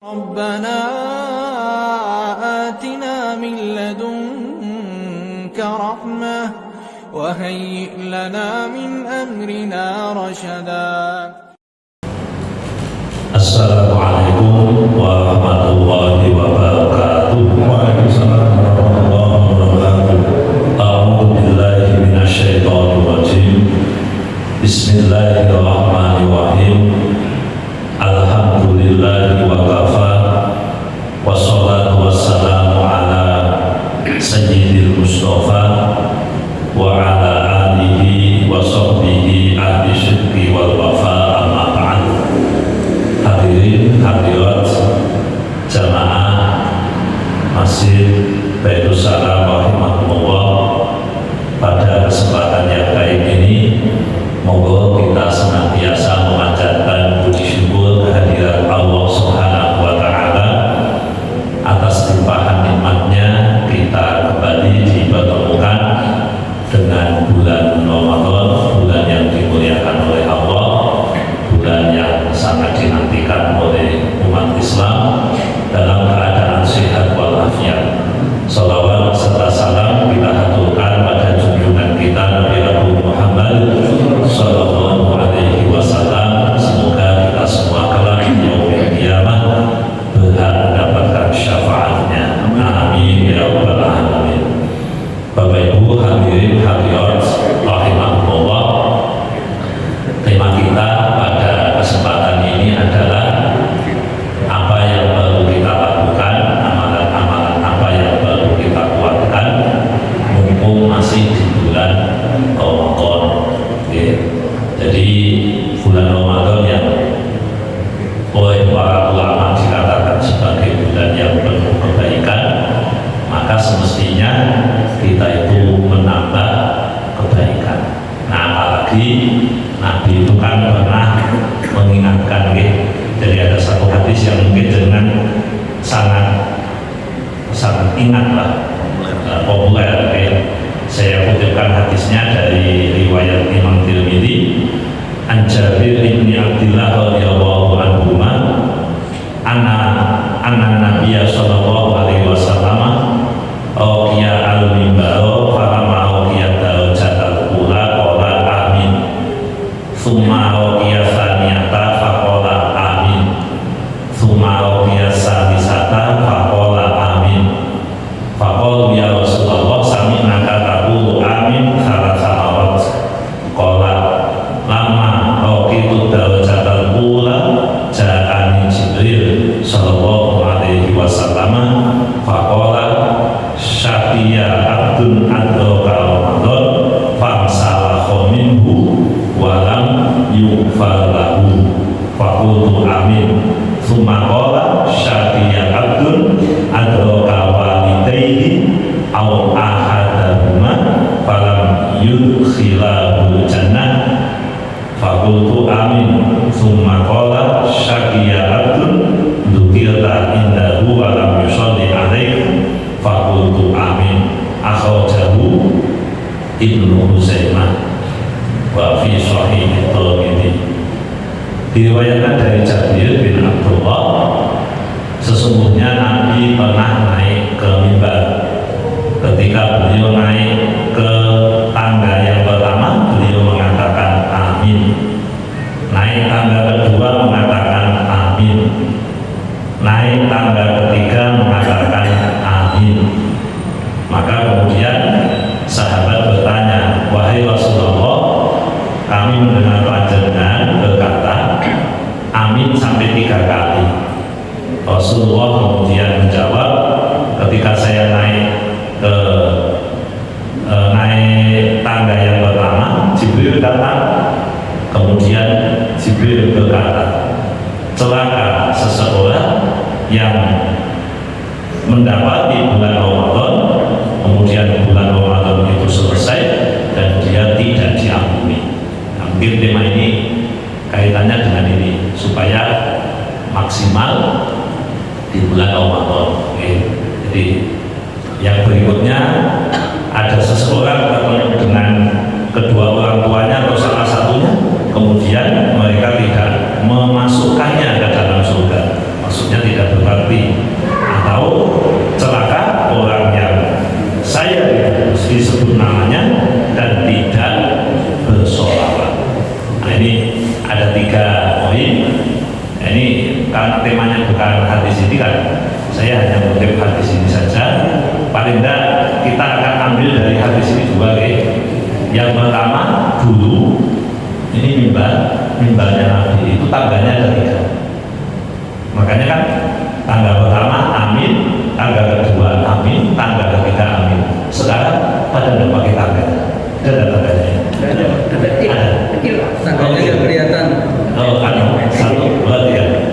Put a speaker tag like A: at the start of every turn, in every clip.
A: ربنا آتنا من لدنك رحمة وهيئ لنا من أمرنا رشدا.
B: Assalamualaikum warahmatullahi wabarakatuh. Waalaikumsalam warahmatullahi wabarakatuh. A'udzu billahi minasyaitonir rajim. Bismillahirrahmanirrahim. Alhamdulillahi wa kafa. Wassalatu wassalamu ala sayyidil mustafa wa ala alihi wa sahbihi ahli syirki wal wafa, amma ba'd. Hadirin hadirat jamaah Masjid Baitul Salam rahimahumullah, pada kesempatan yang baik ini monggo kita senantiasa memanjatkan puji syukur kehadirat Allah Subhanahu wa taala atas limpahan nikmatnya kita kembali dipertemukan dengan bulan Ramadan, bulan yang dimuliakan oleh Allah, bulan yang sangat dinantikan oleh umat Islam dalam keadaan sehat walafiat. Salawat serta salam kita haturkan pada junjungan kita Nabi Abu Muhammad Sallallahu Alaihi Wasallam. Semoga kita semua kelak di yaumil qiyamah berhak mendapatkan syafaatnya. Amin ya rabbal alamin. Bapak Ibu hadirin hadirat rahimahullah, tema kita pada kesempatan ini adalah apa yang perlu kita lakukan, amalan-amalan apa yang perlu kita kuatkan mumpung masih di bulan Ramadan. Jadi bulan Ramadan yang oleh para ulama dikatakan sebagai bulan yang penuh kebaikan, maka semestinya kita itu menambah kebaikan. Nah, apalagi Nabi itu kan pernah mengingatkan, jadi ada satu hadis yang mungkin dengan sangat ingatlah, populer. Saya kutipkan hadisnya dari riwayat Imam Tirmidzi, an Jabir bin Abdullah radhiyallahu anhu, anna Nabiyya sallallahu alaihi wasallam raqiya al-mimbar farama raqiyata jatal ula qala amin, thumma raqiya thaniyata faqala amin, thumma raqiya salisata faqala amin. Faqalu ya Rasulullah sami'naka taqulu amin thalatha marat. Qala lama raqitu darajatal ula ja'ani Jibril sallallahu alaihi wasallam faqala syafiya abdun adraka Ramadan famsalahu minhu walam yughfar lahu. Faqultu amin. Tsumma qala syafiya abdun adraka walidayhi aw ahadahuma falam yudkhilahu jannah. Faqultu amin. Tsumma qala syafiya abdun dzukirta indahu walam yusalli alaihi. Faqultu amin. Akhrajahu Ibnu Huzaimah wa fi Shahih Tirmidzi. Diriwayatkan dari Jabir bin Abdullah, sesungguhnya Nabi pernah naik ke mimbar. Ketika beliau naik ke tangga yang pertama, beliau mengatakan amin. Naik tangga kedua mengatakan amin. Naik tangga ketiga mengatakan amin. Maka kemudian sahabat bertanya, wahai Rasulullah, kami mendengar panjenengan berkata amin sampai 3 kali. Rasulullah kemudian menjawab, ketika saya naik tangga yang pertama, Jibril datang. Kemudian Jibril berkata, celaka seseorang yang mendapati bulan Ramadan, kemudian bulan Ramadan itu selesai dan dia tidak diampuni. Mungkin tema ini kaitannya dengan ini supaya maksimal di bulan Ramadan. Jadi yang berikutnya, ada seseorang bertemu dengan kedua orang tuanya atau salah satunya, kemudian mereka tidak memasukkannya ke dalam surga, maksudnya tidak namanya bukan hadis ini kan, saya hanya mengutip hadis ini saja. Paling tidak kita akan ambil dari hadis ini dua yang pertama dulu ini mimbarnya Nabi itu tangganya ada 3. Makanya kan tangga pertama amin, tangga kedua amin, tangga ketiga amin. Sekarang pada tidak pakai tangga, ada tangganya. Ada.
C: Kecil, tangganya tidak kelihatan.
B: Oh, kan 1, 2, 3.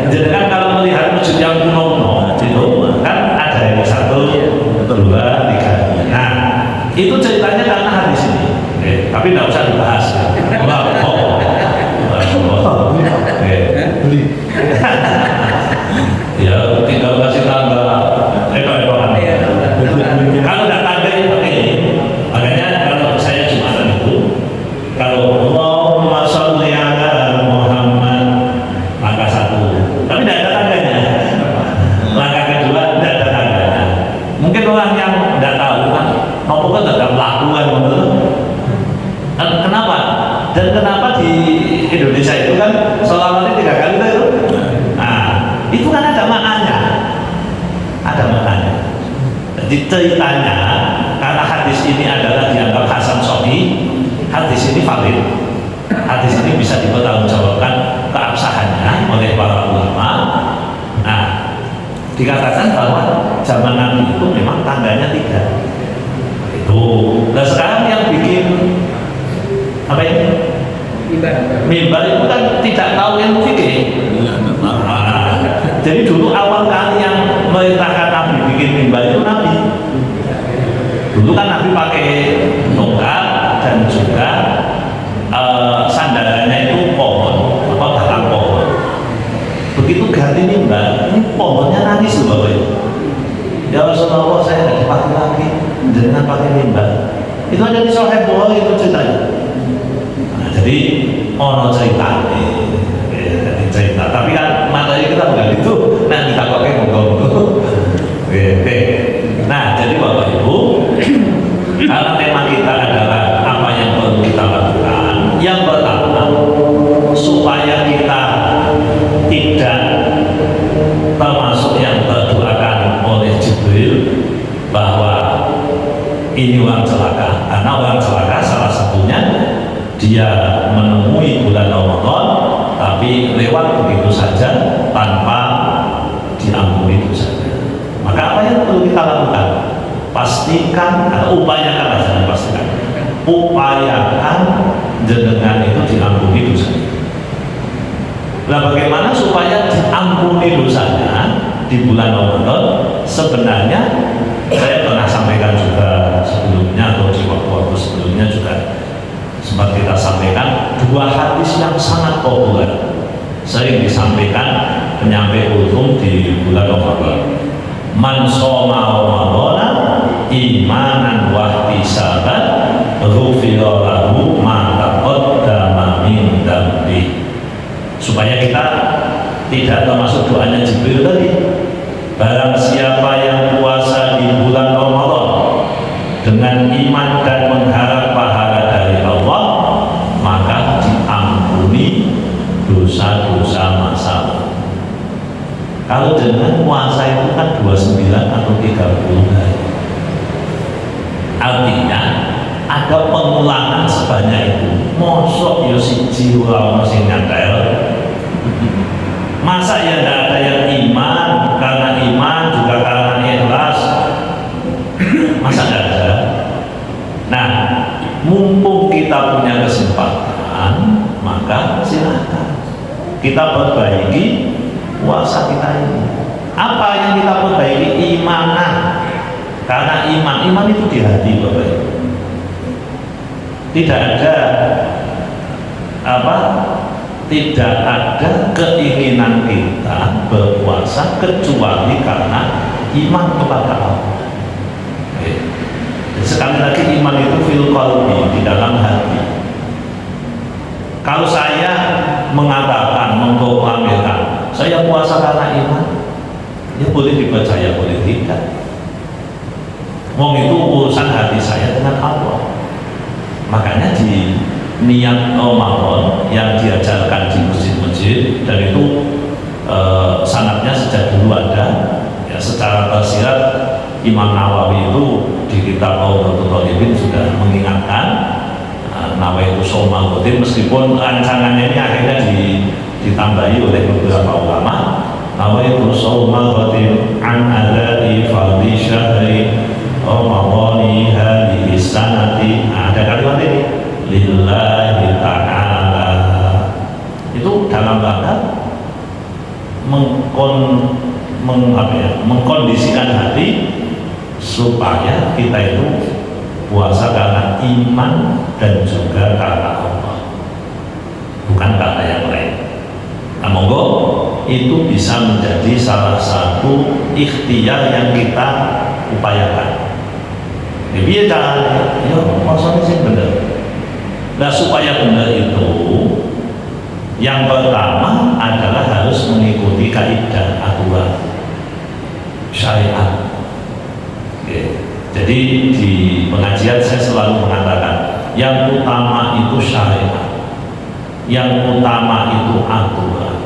B: Jadi kan kalau melihat masjid yang kuno itu kan ada yang 1, 2, 3. Nah, itu ceritanya karena hadis ini. Tapi tidak usah dibahas. Ya, tinggal kasih tangga. Kalau tidak tangga itu pakai ini. Makanya kalau saya Jumatan itu, kalau Allahumma sholli ala Muhammad, langkah 1. Tapi tidak ada tangganya. Langkah kedua tidak ada tangganya. Mungkin orang yang tidak tahu kan, apa kan tidak melakukan betul. Kenapa? Dan kenapa di Indonesia itu kan sholawatnya 3 kali itu? Nah, itu kan ada maknanya. Ada maknanya. Jadi ceritanya karena hadis ini adalah dianggap hasan sahih, hadis ini valid. Hadis ini bisa dipertanggungjawabkan keabsahannya oleh para ulama. Nah, dikatakan bahwa zaman Nabi itu memang tangganya 3. Itu. Nah sekarang yang bikin apa ini? Mimbar itu kan tidak tahu ilmu fikih. Jadi dulu awal kali yang merintahkan Nabi bikin mimbar itu Nabi. Dulu kan Nabi pakai tongkat dan juga sandarannya itu pohon, batang pohon. Begitu ganti mimbar, ini pohonnya nangis loh Bapak Ibu. Ya Rasulullah, saya tidak dipakai lagi, jangan pakai mimbar. Itu ada di Sahih Bukhari itu ceritanya. Nah, jadi ono cerita cerita, tapi kan materi kita bukan itu. Nah kita pakai monggo. Oke. Nah jadi Bapak Ibu, karena tema kita adalah apa yang perlu kita lakukan. Yang pertama, supaya kita tidak termasuk yang terdoakan oleh Jibril bahwa ini orang celaka. Karena orang celaka salah satunya dia menemui bulan Ramadan tapi lewat begitu saja tanpa diampuni dosanya. Maka apa yang perlu kita lakukan? Pastikan atau upayakan, jangan pastikan, upayakan jenengan itu diampuni dosanya. Nah bagaimana supaya diampuni dosanya di bulan Ramadan? Sebenarnya saya pernah sampaikan juga sebelumnya atau di waktu-waktu sebelumnya juga sempat kita sampaikan 2 hadis yang sangat populer, sering disampaikan penyampai ulum di bulan Ramadan. Man shoma Ramadana imanan wa ihtisaban ghufira lahu ma taqaddama min dzambi. Supaya kita tidak termasuk doanya Jibril tadi. Barang siapa yang puasa di bulan Ramadan dengan iman dan mengharap pahala dari Allah, maka diampuni dosa-dosa masa lalu. Kalau dengan puasa itu kan 29 atau 30 hari. Artinya ada pengulangan sebanyak itu. Mosok yo siji ora mesti nyantel. Masa ya tidak ada yang iman karena iman juga karena ikhlas? Masa tidak ada? Nah, mumpung kita punya kesempatan, maka silakan kita perbaiki puasa kita ini. Apa yang kita perbaiki? Imanan. Karena iman itu di hati, Bapak Ibu. Tidak ada tidak ada keinginan kita berpuasa kecuali karena iman kepada Allah. Sekali lagi, iman itu fil qalbi, di dalam hati. Kalau saya mengatakan, mengproklamirkan saya puasa karena iman, ya boleh dipercaya, boleh tidak. Wong itu urusan hati saya dengan Allah. Makanya di niat Ramadan yang diajarkan di masjid Ya, secara tersirat Imam Nawawi itu di kitab Rawdatul Thalibin sudah mengingatkan nawaitu shauma ghadin, meskipun rancangannya ini akhirnya ditambahi oleh beberapa ulama. Nawaitu shauma ghadin an adai fardhi syahri Ramadhani hadhihi sanati. Ada kalimat ini lillahi ta'ala, itu dalam rangka mengkondisikan hati supaya kita itu puasa karena iman dan juga karena Allah, bukan karena yang lain. Nah, monggo itu bisa menjadi salah satu ikhtiar yang kita upayakan. Jadi caranya, ya puasanya sih benar. Nah, supaya benar itu yang pertama adalah harus mengikuti kaidah aturan syariat. Oke. Jadi di pengajian saya selalu mengatakan yang utama itu syariat, yang utama itu aturan.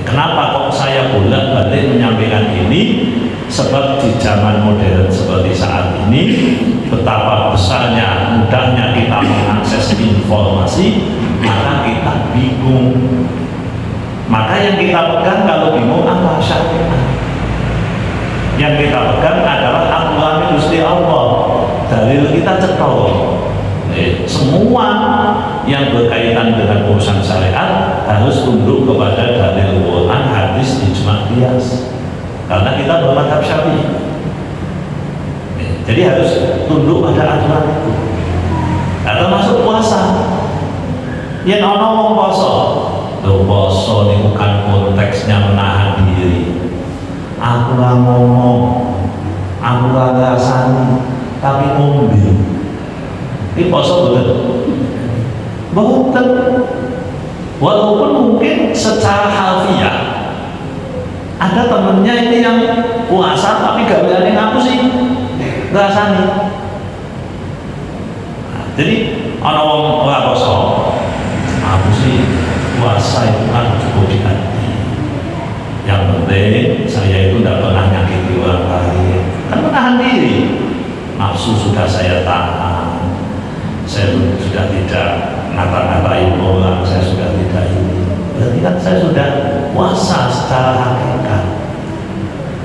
B: Kenapa kok saya bolak-balik menyampaikan ini? Sebab di zaman modern seperti saat ini, betapa besarnya mudahnya kita mengakses informasi, maka kita bingung. Maka yang kita pegang kalau bingung apa? Syariat. Yang kita pegang adalah aturan Gusti Allah. Dalil kita cetok. Semua yang berkaitan dengan urusan syariat harus tunduk kepada dalil Quran, hadis, ijma' qiyas. Karena kita bermadhab Syafi'i. Jadi harus tunduk pada aturan itu. Nah, termasuk puasa. Yang ono wong poso. Lho, poso niku kan konteksnya menahan diri. Aku ora ngomong, aku ora ngrasani, tapi ngombe. Ini poso bener. Boten. Walaupun mungkin secara harfiah ada temennya ini yang puasa tapi gak berani ngaku sih ngrasani. Nah, jadi ana wong ora poso, aku sih puasa itu kan cukup di hati. Yang penting saya itu tidak pernah nyakiti orang lain, kan menahan diri. Nafsu sudah saya tahan, saya sudah tidak ngata-ngatain orang, saya sudah tidak ini. Berarti kan saya sudah puasa secara hakikat.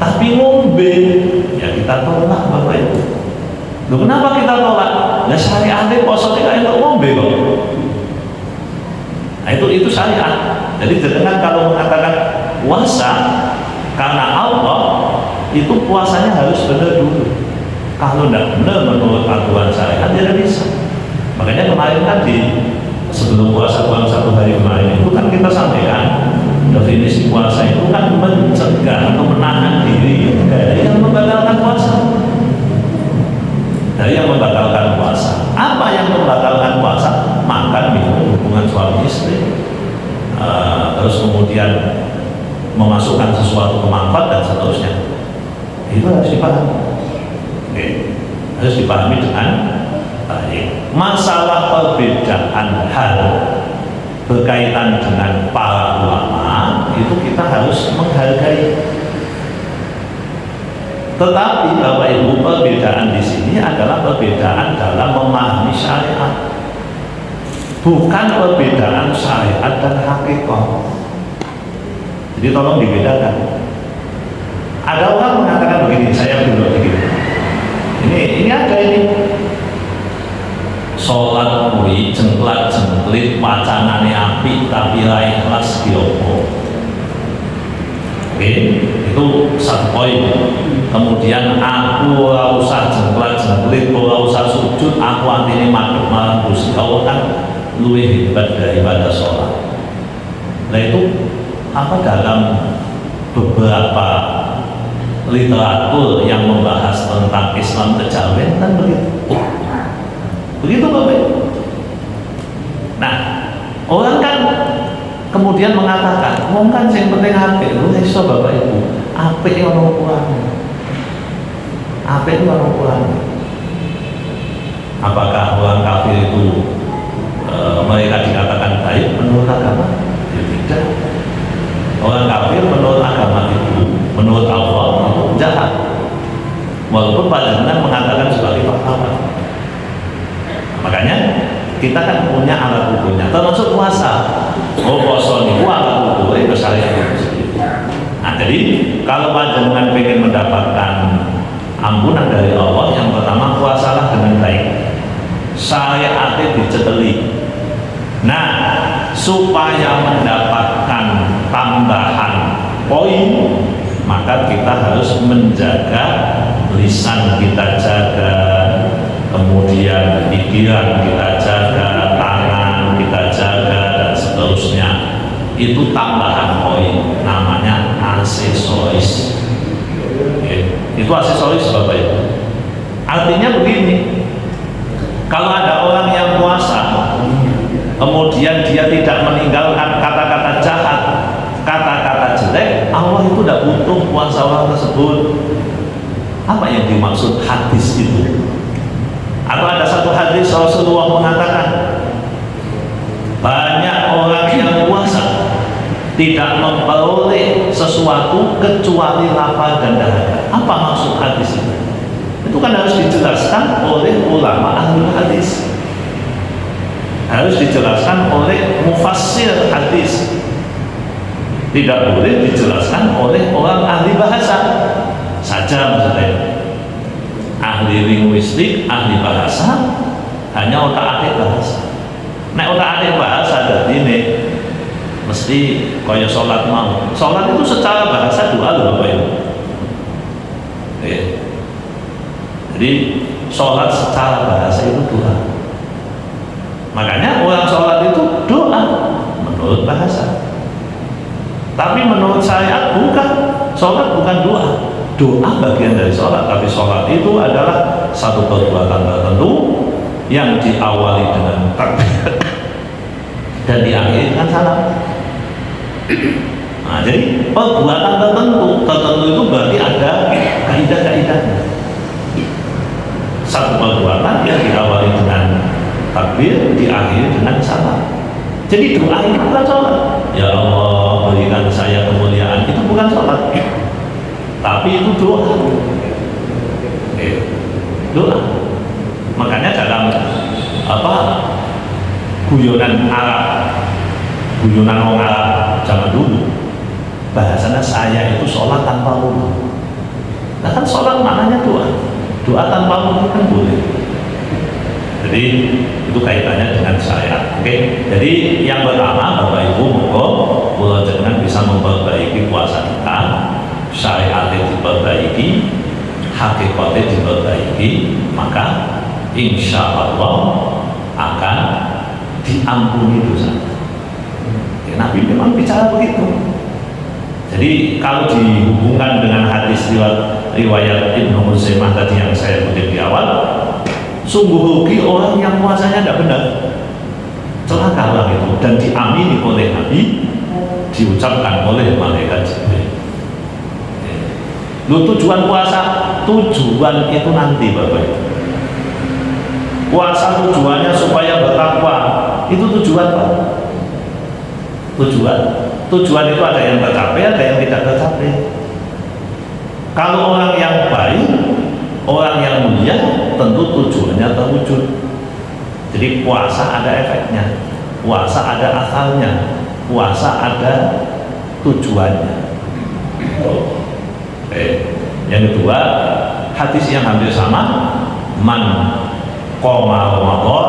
B: Tapi ngombe, ya kita tolak Bapak Ibu. Loh, kenapa kita tolak? Nah, syariatnya puasa tidak untuk ngombe kok. Nah, itu syariat. Jadi dengan kalau mengatakan puasa karena Allah, itu puasanya harus benar dulu. Kalau tidak benar menurut aturan syariat, tidak bisa. Makanya kemarin kan sebelum puasa satu hari kemarin itu kan kita sampaikan definisi puasa itu kan mencegah atau menahan diri dari yang membatalkan puasa. Dari yang membatalkan puasa. Apa yang membatalkan puasa? Makan, minum, hubungan suami istri, terus kemudian memasukkan sesuatu ke manfaat dan seterusnya. Itu harus dipahami. Oke. Harus dipahami dengan baik. Masalah perbedaan hal berkaitan dengan para ulama itu kita harus menghargai. Tetapi Bapak Ibu, perbedaan di sini adalah perbedaan dalam memahami syariat, bukan perbedaan syariat dan hakikat. Jadi tolong dibedakan. Ada orang mengatakan begini, saya dulu begini. Ini ada ini. Sholat kuwi jengklat-jengklit wacanane apik tapi ra ikhlas diopo. Oke, itu satu poin. Kemudian aku ora usah jengklat-jengklit, ora usah sujud, aku antine madhep marang Gusti Allah kan luwih hebat daripada sholat. Nah itu apa dalam beberapa literatur yang membahas tentang Islam kejawen kan begitu. Begitu Bapak. Nah, orang kan kemudian mengatakan, "Wong kan sing penting apik." Lho iso Bapak Ibu, apik iki ono ukurane. Apik itu ono ukurane. Apakah orang kafir itu mereka dikatakan baik menurut agama? Ya tidak. Orang kafir menurut agama itu, menurut panjenengan mengatakan sebagai pahlawan. Makanya kita kan punya alat ukurnya, termasuk puasa. Oh, puasa ini alat ukur itu syariat. Nah, jadi kalau panjenengan ingin mendapatkan ampunan dari Allah, yang pertama puasalah dengan baik. Syariatnya diceteli. Nah, supaya mendapatkan tambahan poin, maka kita harus menjaga lisan kita jaga, kemudian pikiran kita jaga, tangan kita jaga, dan seterusnya. Itu tambahan poin, namanya aksesoris. Itu aksesoris Bapak Ibu. Artinya begini, kalau ada orang yang puasa kemudian dia tidak meninggalkan kata-kata jahat, kata-kata jelek, Allah itu tidak butuh puasa orang tersebut. Apa yang dimaksud hadis itu? Atau ada satu hadis Rasulullah mengatakan, banyak orang yang puasa tidak memperoleh sesuatu kecuali lapar dan dahaga. Apa maksud hadis itu? Itu kan harus dijelaskan oleh ulama ahli hadis, harus dijelaskan oleh mufassir hadis, tidak boleh dijelaskan oleh orang ahli bahasa saja. Misalnya ahli linguistik, ahli bahasa, hanya otak-atik bahasa. Nah, otak-atik bahasa dari ini mesti kaya sholat mau. Sholat itu secara bahasa doa loh Bapak Ibu. Jadi sholat secara bahasa itu doa. Makanya orang sholat itu doa menurut bahasa. Tapi menurut syariat bukan. Sholat bukan doa. Doa bagian dari sholat. Tapi sholat itu adalah satu perbuatan tertentu yang diawali dengan takbir dan diakhiri dengan salam. Nah, jadi perbuatan tertentu itu berarti ada kaidah-kaidahnya. Satu perbuatan yang diawali dengan takbir, diakhiri dengan salam. Jadi doa itu bukan sholat. Ya Allah, berikan saya kemuliaan, itu bukan sholat, tapi itu doa. Doa. Makanya dalam guyonan Arab, guyonan orang Arab zaman dulu, bahasanya saya itu sholat tanpa wudu. Nah kan sholat maknanya doa. Doa tanpa wudu kan boleh. Jadi itu kaitannya dengan syariat. Oke. Jadi yang pertama Bapak Ibu, monggo kula jenengan bisa memperbaiki puasa kita, syariatnya diperbaiki, hakikatnya diperbaiki, maka insya Allah akan diampuni dosa. Ya, Nabi memang bicara begitu. Jadi kalau dihubungkan dengan hadis riwayat Ibnu Huzaimah tadi yang saya kutip di awal, sungguh rugi orang yang puasanya tidak benar, celaka orang itu, dan diamini oleh Nabi, diucapkan oleh malaikat Jibril. Lu tujuan puasa, tujuan itu nanti Bapak Ibu. Puasa tujuannya supaya bertakwa, itu tujuan Pak. Tujuan itu ada yang tercapai, ada yang tidak tercapai. Kalau orang yang baik, orang yang mulia, tentu tujuannya terwujud. Jadi puasa ada efeknya, puasa ada asalnya, puasa ada tujuannya. Yang kedua, hadis yang hampir sama, man qoma Ramadan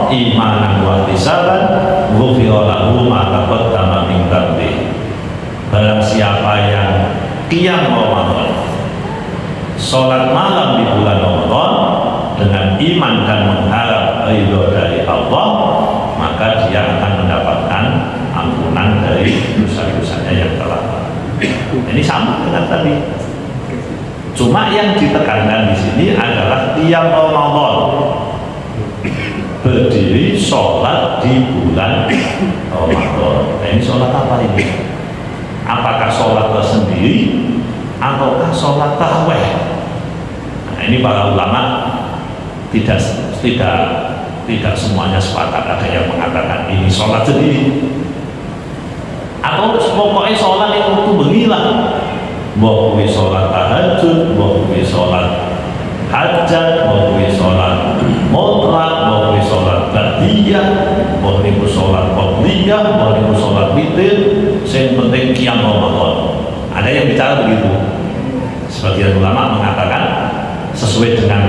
B: imanan wa ihtisaban ghufira lahu ma taqaddama min dhanbi. Barang siapa yang qiyam Ramadan, sholat malam di bulan Ramadan dengan iman dan mengharap ridho dari Allah, maka dia akan mendapatkan ampunan dari dosa-dosanya yang telah lalu. Ini sama dengan tadi. Cuma yang ditekankan di sini adalah qiyam Ramadan, berdiri sholat di bulan Ramadan. Nah, ini sholat apa ini? Apakah sholat tersendiri ataukah sholat tarawih? Nah, ini para ulama tidak semuanya sepakat. Ada yang mengatakan ini sholat sendiri, atau pokoknya sholat yang itu berhilang. Bahwa sholat tahajud, bahwa sholat hajat maupun sholat mutlak maupun sholat ba'diyah maupun sholat qabliyah maupun sholat witir, yang penting qiyam Ramadan. Ada yang bicara begitu. Sebagian ulama mengatakan sesuai dengan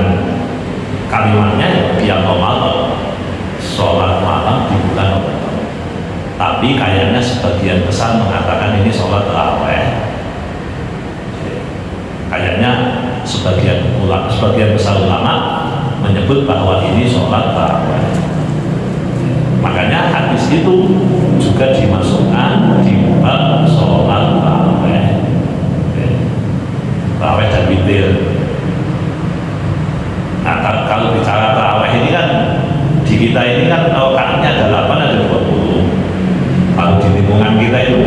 B: kalimatnya qiyam Ramadan, sholat malam di bulan Ramadan. Tapi kayaknya sebagian besar mengatakan ini sholat tarawih. Kayaknya sebagian besar ulama menyebut bahwa ini sholat tarawih. Makanya hadis itu juga dimasukkan di bab sholat tarawih, tarawih dan witir. Nah, kalau bicara tarawih ini kan di kita ini kan rakaatnya ada 8 ada 20. Kalau di lingkungan kita itu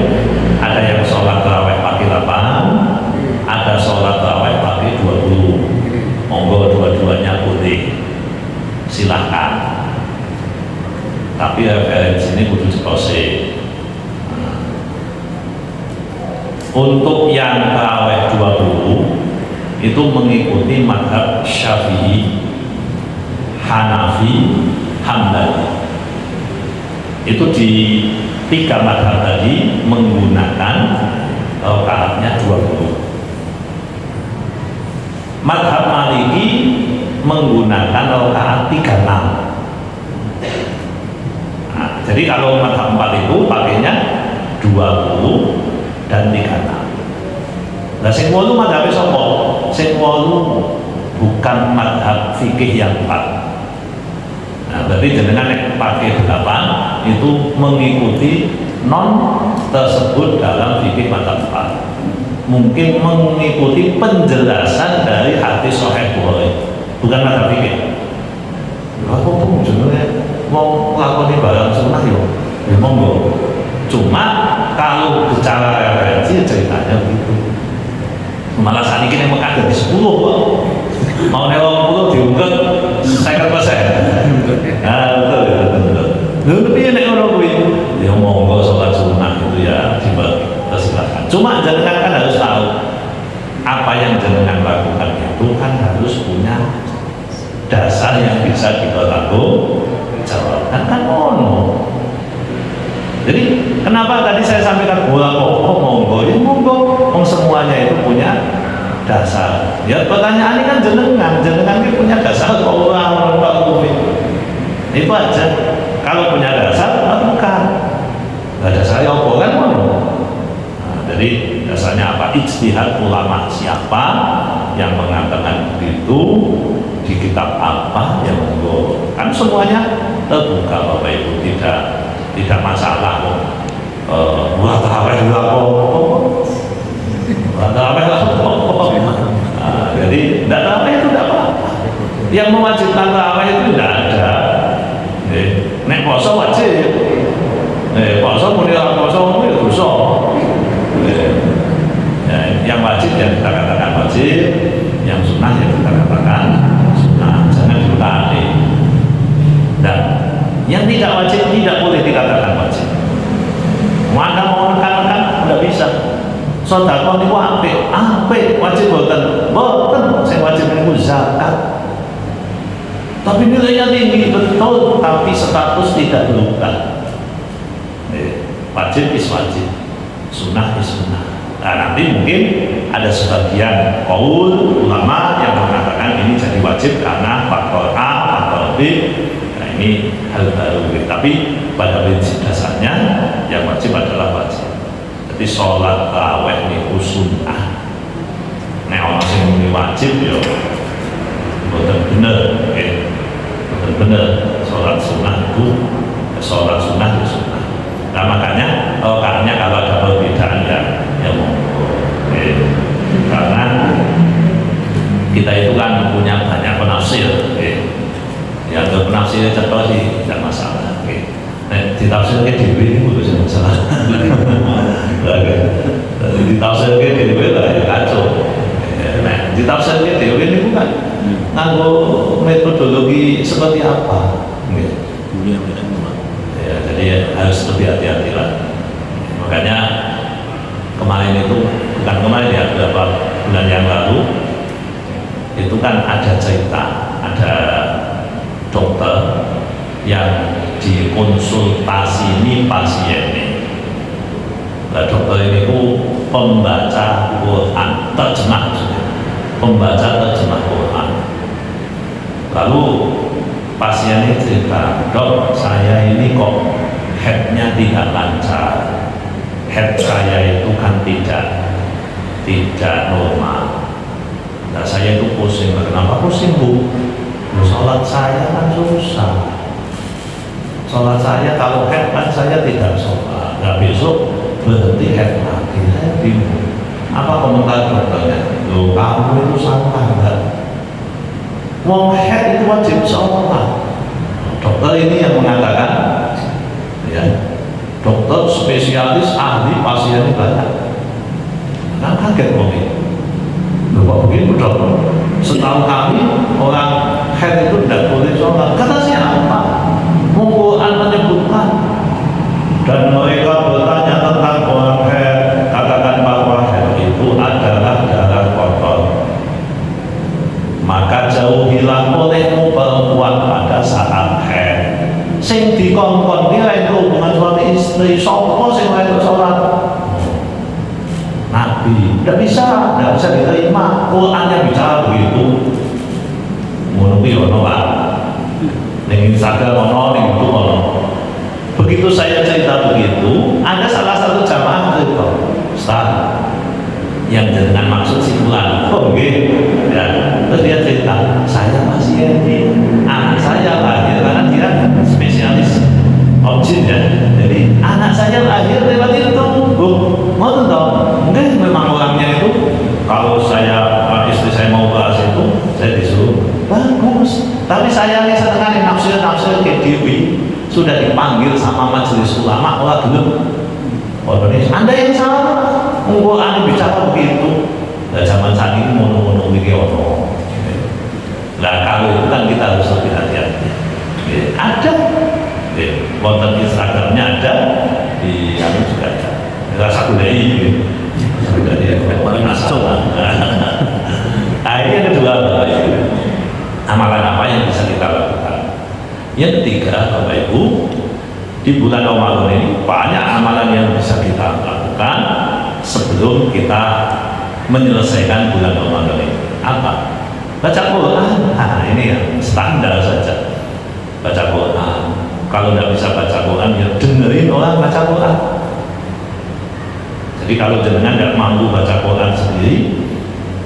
B: ada yang sholat tarawih pakai 8, ada sholat tarawih pakai 20. Monggo dua-duanya boleh, silahkan. Tapi referensi ini kudu dikose. Untuk yang tarawih 20 itu mengikuti mazhab Syafi'i, Hanafi, Hambali. Itu di 3 mazhab tadi menggunakan rakaatnya 20. Mazhab Maliki menggunakan rakaat 36. Nah, jadi kalau mazhab 4 itu pakainya 20 dan 36. Nah, sing 8 mazhab sapa? Sing 8 bukan mazhab fikih yang 4. Nah, berarti jenengan nek pakai 8 itu mengikuti non tersebut dalam fikih mazhab 4. Mungkin mengikuti penjelasan dari hadis Sahih Bukhari, bukan mazhab fikih. Aku pun jenenge mau nglakoni barang sunnah yo, ya monggo. Cuma kalau bicara referensi ceritanya begitu. Malah saat ini yang Mekah jadi 10 kok. Mau newang 10 diungkep 50%. Nah, betul. Lalu piye nek ngono kuwi? Ya monggo sholat sunnah itu ya dibagi. Silakan. Cuma jenengan kan harus tahu apa yang jenengan lakukan itu kan harus punya dasar yang bisa kita tanggung jawab. Kan ngono. Jadi kenapa tadi saya sampaikan bola kok monggo, ya monggo. Semuanya itu punya dasar. Ya pertanyaan ini kan jenengan ini punya dasar orang itu aja. Kalau punya dasar lakukan. Nggak dasarnya apa kan ngono. Jadi dasarnya apa? Ijtihad ulama siapa yang mengatakan begitu, di kitab apa yang monggo. Kan semuanya terbuka Bapak Ibu, tidak masalah kok. Buat tarawih jadi tidak tarawih itu tidak apa-apa. Yang mewajibkan tarawih itu tidak ada. Nek poso wajib. Poso muni ora poso itu dosa. Yang wajib yang kita katakan wajib, yang sunnah yang kita katakan sunnah, jangan diulangi. Dan yang tidak wajib tidak boleh dikatakan wajib. Mana mau menekan tidak bisa. Sedekah niku apik wajib boten, saya wajib niku zakat. Tapi nilainya tinggi betul, tapi status tidak dilakukan. Wajib is wajib, sunnah is sunnah. Nah, nanti mungkin ada sebagian kaul ulama yang mengatakan ini jadi wajib karena faktor A, faktor B. Nah, ini hal baru. Tapi pada prinsip dasarnya yang wajib adalah wajib. Jadi sholat tarawih ini sunnah. Nek orang sing muni wajib yo boten bener, boten bener. Sholat sunnah itu sholat sunnah itu sunnah. Nah makanya kalau ada perbedaan ya monggo. Karena kita itu kan punya banyak penafsir. Ya kalau penafsirnya cepat sih tidak masalah. Nah, ditafsirkan di dewi ini bukan masalah. Ditafsirkan di dewi lah ya kacau. Nah, ditafsirkan di dewi ini bukan nganggo metodologi seperti apa? Ya, jadi harus lebih hati-hati lah. Makanya bukan kemarin ya, beberapa bulan yang lalu itu kan ada cerita, ada dokter yang dikonsultasi ini pasiennya. Nah, dokter ini ku pembaca Quran, terjemah, pembaca terjemah Quran. Lalu pasien ini cerita, dok, saya ini kok headnya tidak lancar, head saya itu kan tidak normal. Nah, saya itu pusing. Kenapa pusing, Bu? Sholat saya kan susah. Sholat saya kalau head kan saya tidak sholat. Nah, besok berhenti head lagi, saya bingung. Apa komentar dokternya? Loh, kamu itu salah enggak? Wong head itu wajib sholat. Dokter ini yang mengatakan, ya, dokter spesialis ahli pasien ini banyak. Kan kaget kok ini. Loh, kok begitu dok? Setahu kami orang head itu tidak boleh sholat. Kata siapa? Quran menyebutkan. Dan mereka bertanya tentang orang head, katakan bahwa head itu adalah darah kotor. Maka jauhilah olehmu perempuan pada saat head. Sing dikongkon nilai hubungan suami istri, sopo sing lain sholat. Nabi, tidak bisa diterima. Qurannya bicara begitu. Menurut ono Pak, ning Instagram ono, ning itu ono. Begitu saya cerita begitu, ada salah satu jamaah cerita, Ustaz, yang dengan maksud si Fulan, oh gitu, ya. Terus dia cerita, saya pasien ini, anak saya lahir karena dia spesialis objin ya. Jadi anak saya lahir lewat itu, mau tahu? Mungkin memang orangnya itu, kalau istri saya mau bahas itu, saya disuruh bagus. Tapi saya ini setengah nafsir ke Dewi sudah dipanggil sama majelis ulama, orang belum. Anda yang salah, Anda bicara begitu. Nah, zaman saat ini mono-mono ini ono. Nah, kalau itu kan kita harus lebih hati-hati. Ada, konten Instagramnya ada, di anu juga ada. Rasa budaya masalah. Nah, ini yang kedua, amalan apa yang bisa kita lakukan? Yang ketiga, Bapak Ibu, di bulan Ramadan ini banyak amalan yang bisa kita lakukan sebelum kita menyelesaikan bulan Ramadan ini. Apa? Baca Quran. Nah, ini yang standar saja. Baca Quran. Kalau tidak bisa baca Quran, ya dengerin orang baca Quran. Jadi kalau jenengan tidak mampu baca Quran sendiri,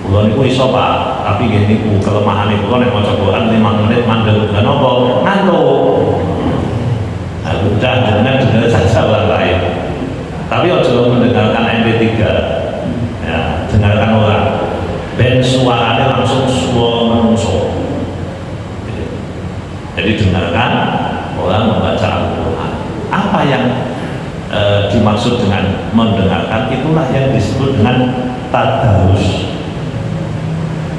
B: Kulon itu iso Pak, tapi gini kelemahan itu kalau mau Quran 5 menit mandel dan nopo ngantuk. Nah, udah jangan dengar saja orang lain. Tapi ojo mendengarkan MP3. Ya, dengarkan orang. Ben suaranya langsung suara menungso. Jadi dengarkan orang membaca Al-Quran. Apa yang dimaksud dengan mendengarkan, itulah yang disebut dengan tadarus.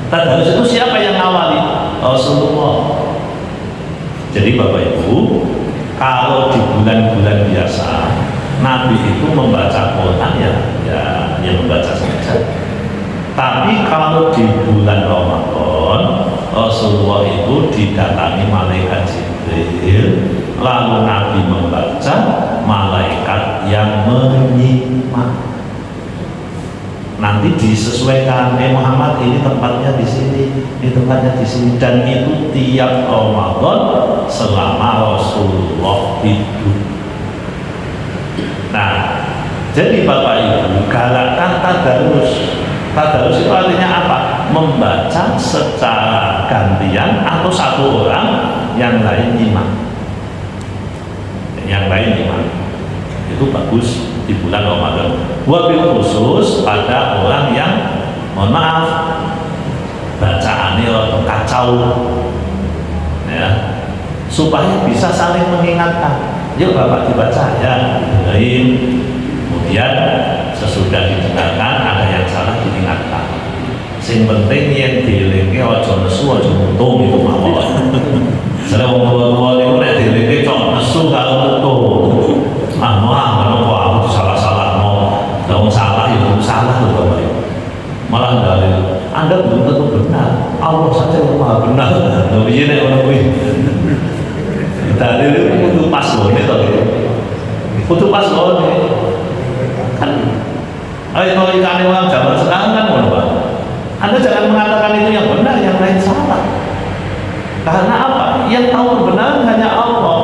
B: Tadarus itu siapa yang awali? Rasulullah. Jadi Bapak Ibu, kalau di bulan-bulan biasa Nabi itu membaca Quran ya membaca saja. Tapi kalau di bulan Ramadan Rasulullah itu didatangi malaikat Jibril, lalu Nabi membaca, malaikat yang menyimak. Nanti disesuaikan, Muhammad ini tempatnya di sini, ini tempatnya di sini, dan itu tiap Ramadan selama Rasulullah hidup. Nah, jadi Bapak Ibu, galakkan tadarus. Tadarus itu artinya apa? Membaca secara gantian atau satu orang, yang lain nyimak. Yang lain nyimak. Itu bagus di bulan Ramadan. Wabil khusus pada orang yang, mohon maaf, bacaannya atau kacau, ya, supaya bisa saling mengingatkan. Yuk Bapak dibaca ya, kemudian sesudah didengarkan ada yang salah diingatkan. Sing penting yang dielingi ojo nesu ojo untung itu mawon. Saya wong tua niku nek dielingi cok nesu kalau untung. Menapa aku salah-salah dong salah itu salah loh Bapak Ibu. Malah dalil Anda belum tentu benar. Allah saja yang maha benar. Loh piye nek ngono kuwi? Dalil itu kudu pas lone to. Kudu pas lone. Kan ayo ikane orang zaman sekarang kan ngono, Pak. Anda jangan mengatakan itu yang benar, yang lain salah. Karena apa? Yang tahu kebenaran hanya Allah.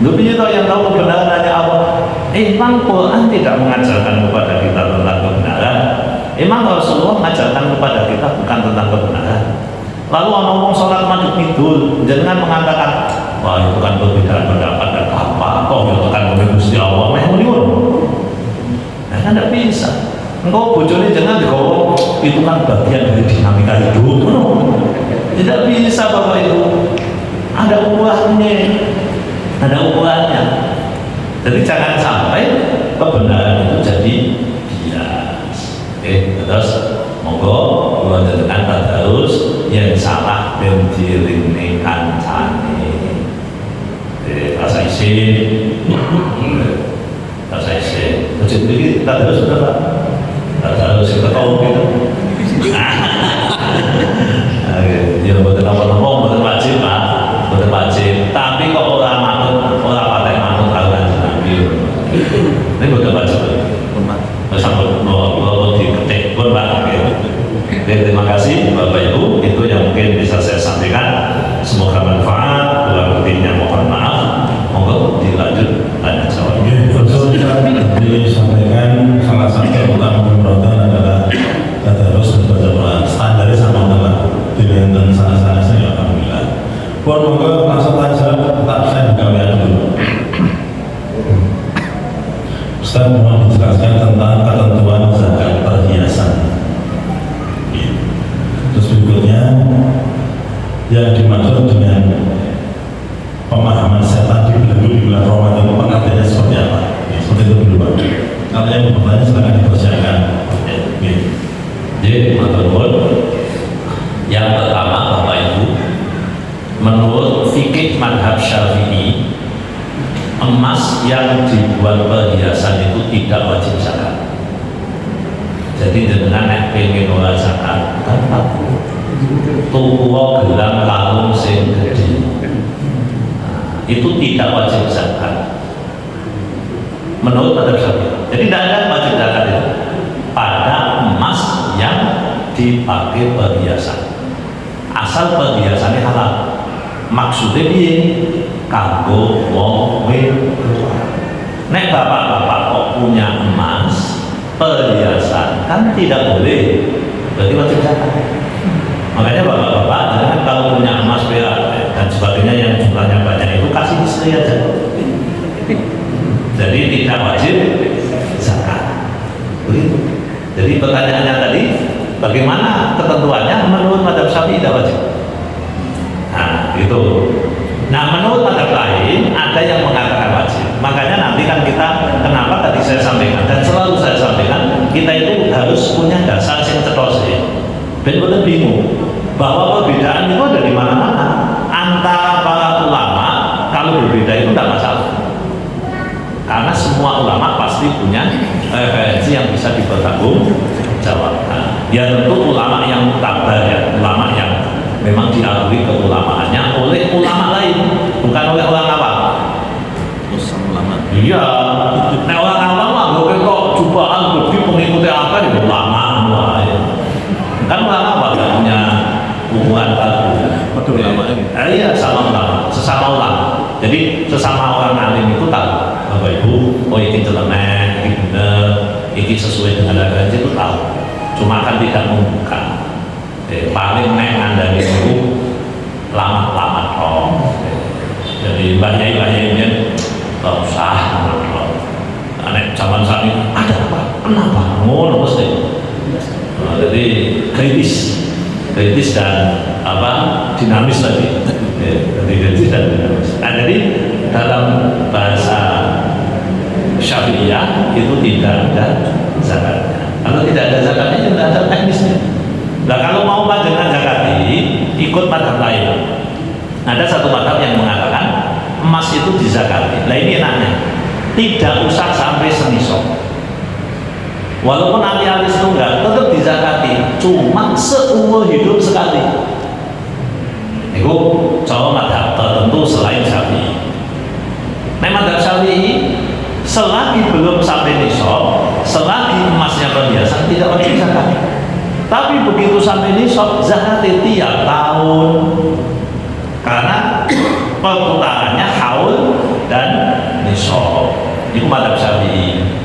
B: Lebih itu yang tahu kebenaran hanya Allah. Emang Quran tidak mengajarkan kepada kita tentang kebenaran. Emang Rasulullah mengajarkan kepada kita bukan tentang kebenaran. Lalu orang sholat maju midul, jangan mengatakan, wah itu kan perbedaan pendapat dan apa? Kok itu kan Gusti Allah? Nah kan tidak bisa. Engkau bojone jangan digawa, itu kan bagian dari dinamika hidup. Tidak bisa Bapak Ibu. Ada ukurannya, ada ukurannya. Jadi jangan sampai kebenaran itu jadi bias. Terus monggo kula njenengan tadarus yang salah dan diringi kancane. Rasa isin. Rasa isin. Jadi tadarus berapa? Tadarus kita tahu gitu. Ya betul apa-apa, betul wajib Pak, betul wajib. Tapi kok orang manut, orang pakai manut kawan Nabi. Ini betul wajib. Bersama bawa diketik pun Pak. Terima kasih Bapak Ibu, itu yang mungkin bisa saya sampaikan. Semoga manfaat. Kurang lebihnya mohon maaf. Monggo dilanjut tanya jawab.
D: Betul disampaikan salah satu utama pemberontakan adalah tadarus dan baca Quran. Standarnya sama dengan pilihan dan sana-sana saya alhamdulillah. Pun monggo langsung saja tak saya buka dulu. Ustaz mohon dijelaskan tentang ketentuan zakat perhiasan. Terus berikutnya yang dimaksud dengan pemahaman setan di bulan Ramadan itu pengertiannya seperti apa? Seperti itu dulu Pak. Kalau yang bertanya silakan dipersiapkan.
B: Jadi teman-teman, yang pertama Bapak Ibu, menurut fikih madhab Syafi'i, emas yang dibuat perhiasan itu tidak wajib zakat. Jadi dengan nek pengen ora zakat, kan tuku gelang kalung sing gede. Itu tidak wajib zakat. Menurut madhab Syafi'i. Jadi tidak ada wajib zakat itu pada emas yang dipakai perhiasan. Asal perhiasannya halal. Maksudnya piye? Kanggo wong wedok. Nek bapak-bapak kok punya emas perhiasan kan tidak boleh, berarti wajib zakat. Makanya bapak-bapak jangan kalau punya emas perak dan sebagainya yang jumlahnya banyak itu kasih istri aja. Jadi tidak wajib zakat. Begitu. Jadi pertanyaannya tadi, bagaimana ketentuannya? Menurut madhab Syafi'i tidak wajib. Nah, itu. Nah, menurut madhab lain ada yang mengatakan wajib. Makanya nanti kan kita, kenapa tadi saya sampaikan dan selalu saya sampaikan, kita itu harus punya dasar yang cetos ya. Benar-benar bingung bahwa perbedaan itu ada di mana-mana antara para ulama. Kalau berbeda itu tidak masalah, karena semua ulama pasti punya referensi yang bisa dipertanggungjawabkan. Ya tentu ulama yang mutabar ya, ulama yang memang diakui keulamaannya oleh ulama lain, bukan oleh orang awam. Ulama. Iya. Nah orang awam lah, kok jubahan lebih mengikuti apa di ulama. Kan ulama apa nggak punya hubungan baru. Betul ulama ini. Iya sama ulama, sesama ulama. Jadi sesama orang alim itu tahu, Bapak Ibu, oh ini celemek, ini benar, ini sesuai dengan referensi itu tahu. Cuma kan tidak membuka. Paling nek ngandani itu lama-lama toh. Jadi banyak ini nggak usah toh. Nek zaman saat ini ada apa? Kenapa? Ngono mesti. Jadi kritis dan apa dinamis tadi. Jadi kritis dan dinamis. Nah, jadi dalam bahasa Syafi'iyah itu tidak ada zakatnya. Kalau tidak ada zakatnya, tidak ada teknisnya. Nah kalau mau dengan zakati, ikut madhab lain. Ada satu madhab yang mengatakan emas itu dizakati. Nah ini enaknya, tidak usah sampai senisok. Walaupun ahli-ahli setunggal tetap dizakati, cuma seumur hidup sekali. Itu cara madhab tertentu selain Syafi'i. Nah, madhab Syafi'i selagi belum sampai nisab, selagi emasnya perhiasan tidak wajib zakat. Tapi begitu sampai nisab, zakat tiap tahun, karena perputarannya haul dan nisab. Itu madhab Syafi'i.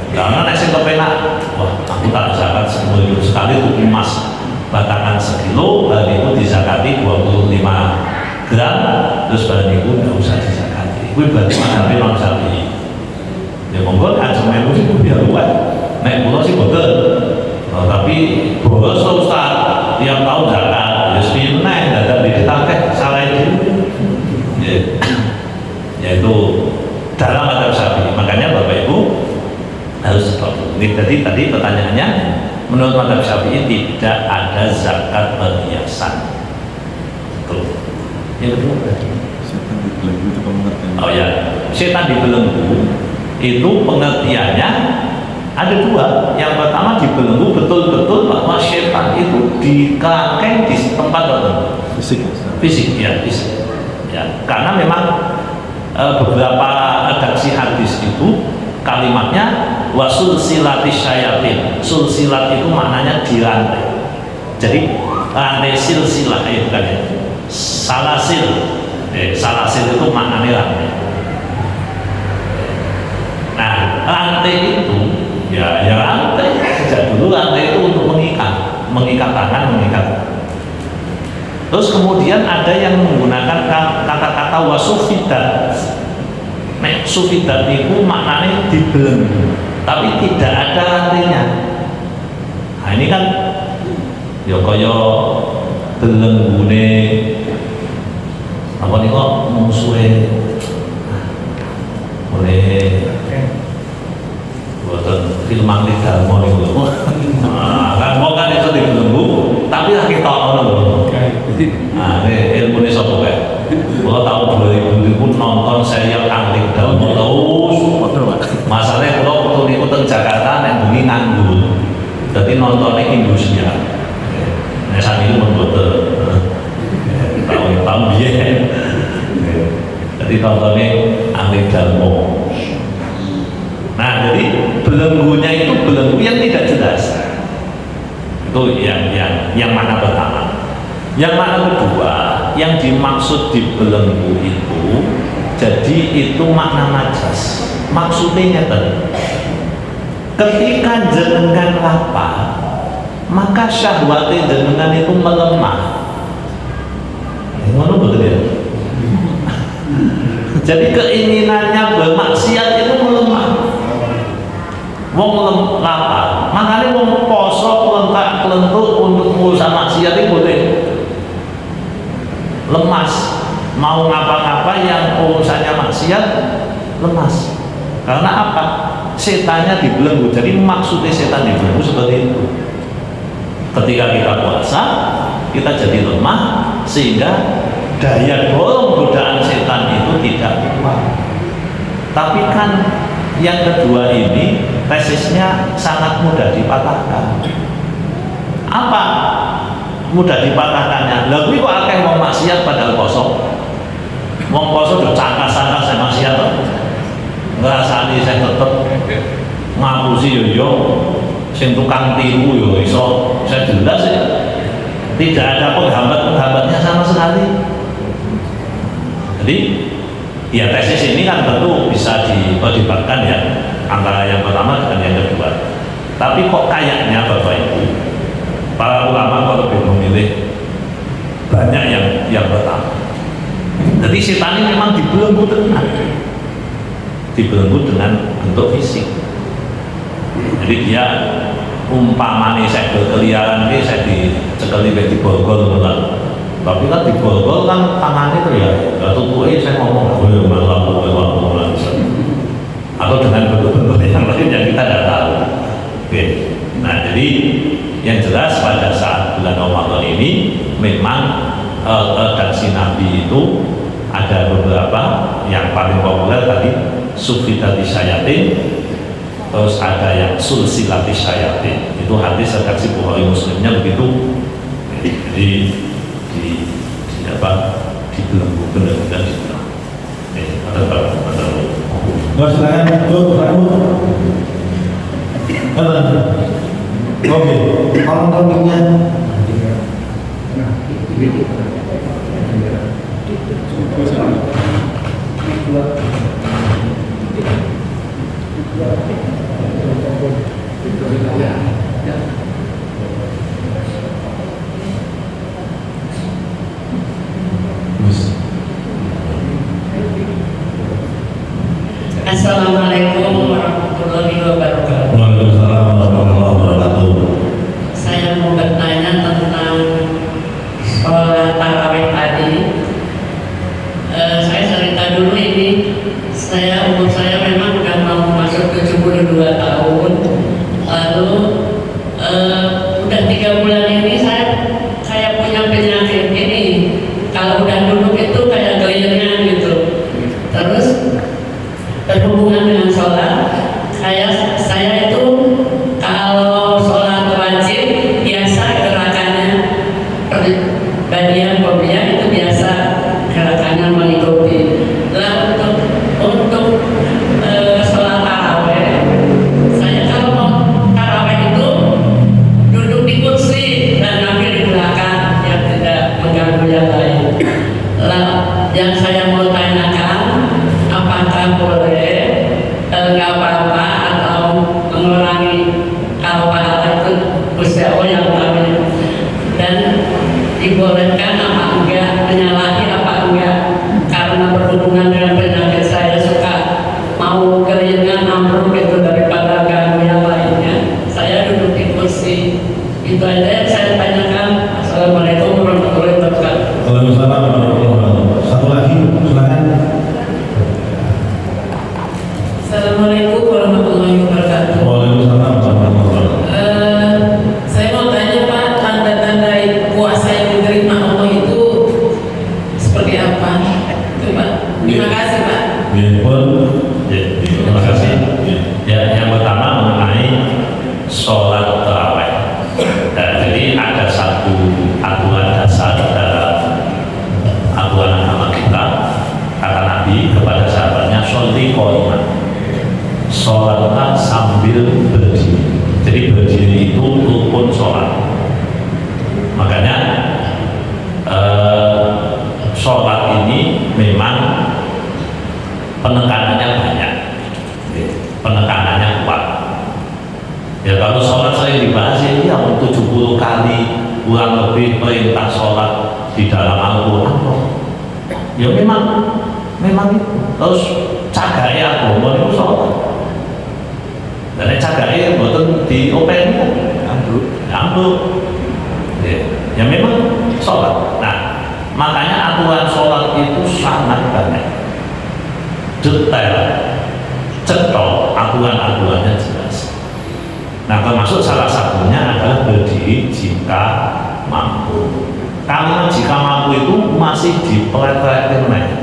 B: Karena nek sing kepenak, wah aku tak zakat seumur hidup sekali untuk emas batangan sekilo, dan itu dizakati 25 gram, terus barang itu nggak usah dizakati. Itu berarti madhab Imam Syafi'i. Ya monggo aja melu itu biar luas. Nek kula sih boten. Tapi boros Ustaz, tiap tahun zakat, ya sepineh dadak ditakeh salah itu. Ya itu dalam madhab Syafi'i. Makanya Bapak Ibu harus stop. Ini tadi pertanyaannya, menurut madhab Syafi'i tidak ada zakat perhiasan. Betul. Yang kedua berarti
D: Setan dibelenggu itu pengertian.
B: oh ya, setan dibelenggu itu pengertiannya ada dua. Yang pertama, dibelenggu betul-betul bahwa setan itu dikakeng di tempat tertentu.
D: Fisik.
B: Fisik, ya fisik. Ya, karena memang beberapa redaksi hadis itu kalimatnya wasul silatis syayatin. Sulsilat itu maknanya dirantai. Jadi rantai silsilah bukan ya. Salasil. Salasil itu maknanya rantai. Nah, rantai itu ya rantai. Sejak dulu rantai itu untuk mengikat tangan, mengikat. Terus kemudian ada yang menggunakan kata-kata wasufidat. Nek sufidat itu maknanya dibelenggu, tapi tidak ada rantainya. Nah ini kan ya kaya belenggune apa nih kok musuhe oleh buatan filman di Dharma nih lho. Kan mau kan itu dibelenggu, tapi lagi tau lho. Nah ini ilmu ini sopo kayak. Kalau tahun 2000 nonton serial Angling Dharma terus. Masalahnya kalau waktu itu di Jakarta nek bengi nganggur. Jadi nontonnya Indonesia. Nah saat ini membuat tahun biyen. Jadi nontonnya Angling Dharma. Nah jadi belenggunya itu belenggu yang tidak jelas. Itu yang mana pertama. Yang mana kedua, yang dimaksud dibelenggu itu, jadi itu makna majas. Maksudnya tadi, ketika jenengan lapar, maka syahwatnya jenengan itu melemah. Ngono betul ya? Jadi keinginannya bermaksiat itu melemah. Wong lapar, makanya wong poso kelentuk untuk urusan maksiat itu boleh. Lemas, mau ngapa-ngapa yang urusannya maksiat lemas. Karena apa? Setannya dibelenggu. Jadi maksudnya setan dibelenggu seperti itu. Ketika kita puasa, kita jadi lemah sehingga daya dorong godaan setan itu tidak kuat. Tapi kan yang kedua ini tesisnya sangat mudah dipatahkan. Apa mudah dipatahkannya? Lalu kok akeh wong maksiat padahal poso. Wong poso udah cangkas-cangkas saya maksiat. Ngrasani saya tetep ngapusi yo sing tukang tiru yo iso saya jelas ya. Tidak ada penghambat-penghambatnya sama sekali. Jadi ya tesis ini kan tentu bisa diperdebatkan ya antara yang pertama dengan yang kedua. Tapi kok kayaknya Bapak Ibu, para ulama kok lebih memilih banyak yang pertama. Jadi setan ini memang dibelenggu dengan bentuk fisik. Jadi dia umpamanya saya berkeliaran ini saya dicekeli di borgol benar. Tapi kan di borgol kan tangannya itu ya tutupi saya ngomong malam atau dengan bentuk-bentuk yang lain yang kita tidak tahu. Oke. Nah jadi yang jelas pada saat bulan Ramadan ini memang redaksi Nabi itu ada beberapa yang paling populer tadi sufitati syayatin terus ada yang sulsilati syayatin, itu hadis versi Bukhari Muslimnya begitu. Jadi dibelenggu benar-benar dibilang. Ada.
D: Silakan Bu. Oke, kalau topiknya
E: Assalamualaikum warahmatullahi wabarakatuh.
D: Waalaikumsalam warahmatullahi wabarakatuh.
E: Saya mau bertanya tentang sholat tarawih tadi. Saya cerita dulu ini. Umur saya memang udah mau masuk 72 tahun. Lalu udah 3 bulan ini saya kayak punya penyakit ini. Kalau udah duduk itu kayak gelingan gitu. Terus berhubungan dengan sholat, saya itu kalau sholat wajib biasa gerakannya bagian kopiah itu biasa gerakannya mengikuti. Lah untuk sholat taraweh, saya kalau mau taraweh itu duduk di kursi dan ambil di belakang yang tidak mengganggu yang lain. Lah yang saya mau tanyakan, apakah boleh nggak apa-apa atau mengurangi kalau pahala itu Gusti Allah yang tahu, dan dibolehkan apa enggak, menyalahi apa enggak, karena berhubungan dengan penyakit saya suka mau keringan ambruk itu daripada ganggu yang lainnya. Saya duduk di kursi. Itu aja yang saya tanyakan. Assalamualaikum warahmatullahi wabarakatuh.
D: Waalaikumsalam warahmatullahi wabarakatuh. Satu lagi, silakan.
E: Assalamualaikum warahmatullahi wabarakatuh.
D: Waalaikumsalam warahmatullahi wabarakatuh.
E: Saya mau tanya Pak, tanda-tanda puasa yang diterima Allah itu seperti apa? Itu Pak. Terima kasih Pak.
B: Terima kasih. Ya, yang pertama mengenai sholat tarawih. Jadi ada satu aturan dasar dalam aturan agama kita, kata Nabi kepada sahabatnya, sholli qa'iman, sholatlah sambil berdiri. Jadi berdiri itu rukun sholat. Makanya sholat ini memang penekanannya banyak, penekanannya kuat. Ya kalau sholat saya dibahas ini yang 70 kali kurang lebih perintah sholat di dalam Al-Quran. Ya memang itu. Terus cagai agama itu sholat. Dan cagai betul di open ambruk. Ya memang sholat. Nah makanya aturan sholat itu sangat banyak, detail, cetok, aturan-aturannya jelas. Nah termasuk salah satunya adalah berdiri jika mampu. Karena jika mampu itu masih dipelet-peletin lagi,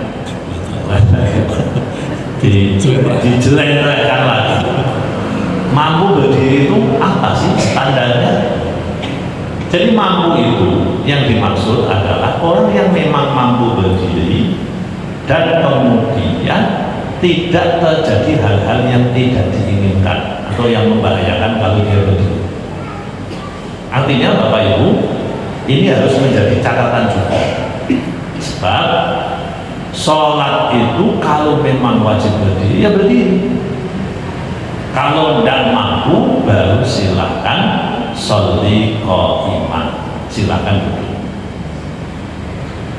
B: dijelek-jelekkan lagi. Mampu berdiri itu apa sih standarnya? Jadi mampu itu yang dimaksud adalah orang yang memang mampu berdiri dan kemudian tidak terjadi hal-hal yang tidak diinginkan atau yang membahayakan kalau dia berdiri. Artinya Bapak Ibu, ini harus menjadi catatan juga. Sebab sholat itu kalau memang wajib berdiri, ya berdiri. Kalau tidak mampu, baru silahkan sholli qa'iman, silahkan duduk.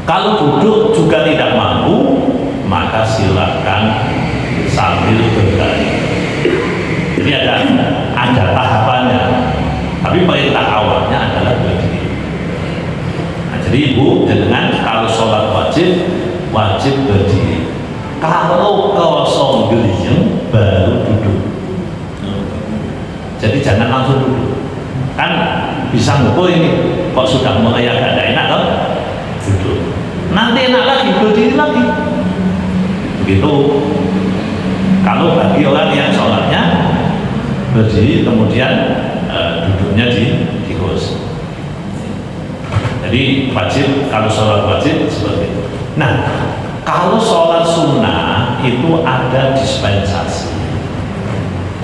B: Kalau duduk juga tidak mampu, maka silahkan sambil berbaring. Jadi ada tahapannya, tapi perintah awalnya adalah berdiri. Nah, jadi Ibu, dengan kalau sholat wajib berdiri. Kalau kosong geliyeng baru duduk. Jadi jangan langsung duduk. Kan bisa ngukur ini, kok sudah mulai agak enak kan? Duduk. Nanti enak lagi, berdiri lagi. Begitu. Kalau bagi orang yang sholatnya berdiri, kemudian duduknya di kursi. Jadi wajib, kalau sholat wajib seperti itu. Nah, kalau sholat sunnah itu ada dispensasi.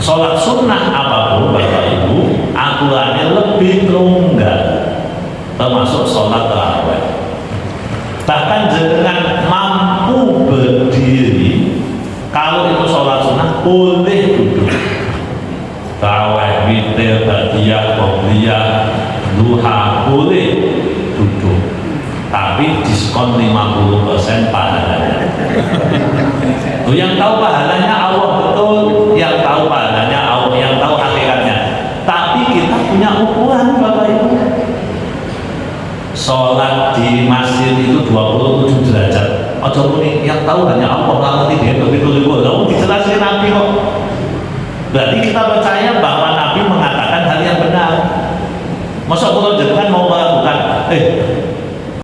B: Sholat sunnah apapun Bapak Ibu, aturannya lebih longgar, termasuk sholat tarawih. Bahkan dengan mampu berdiri, kalau itu sholat sunnah boleh duduk. Tarawih, witir, ba'diyah, qobliyah, duha boleh duduk, tapi diskon 50% pahalanya. Yang tahu pahalanya Allah, betul, yang tahu pahalanya Allah, yang tahu hakikatnya. Tapi kita punya ukuran Bapak Ibu. Sholat di masjid itu 27 derajat. Ojo muni yang tahu hanya Allah, ngerti dia begitu itu. Lalu dijelasin Nabi kok. Berarti kita percaya bahwa Nabi mengatakan hal yang benar. Masa kalau jenengan mau melakukan,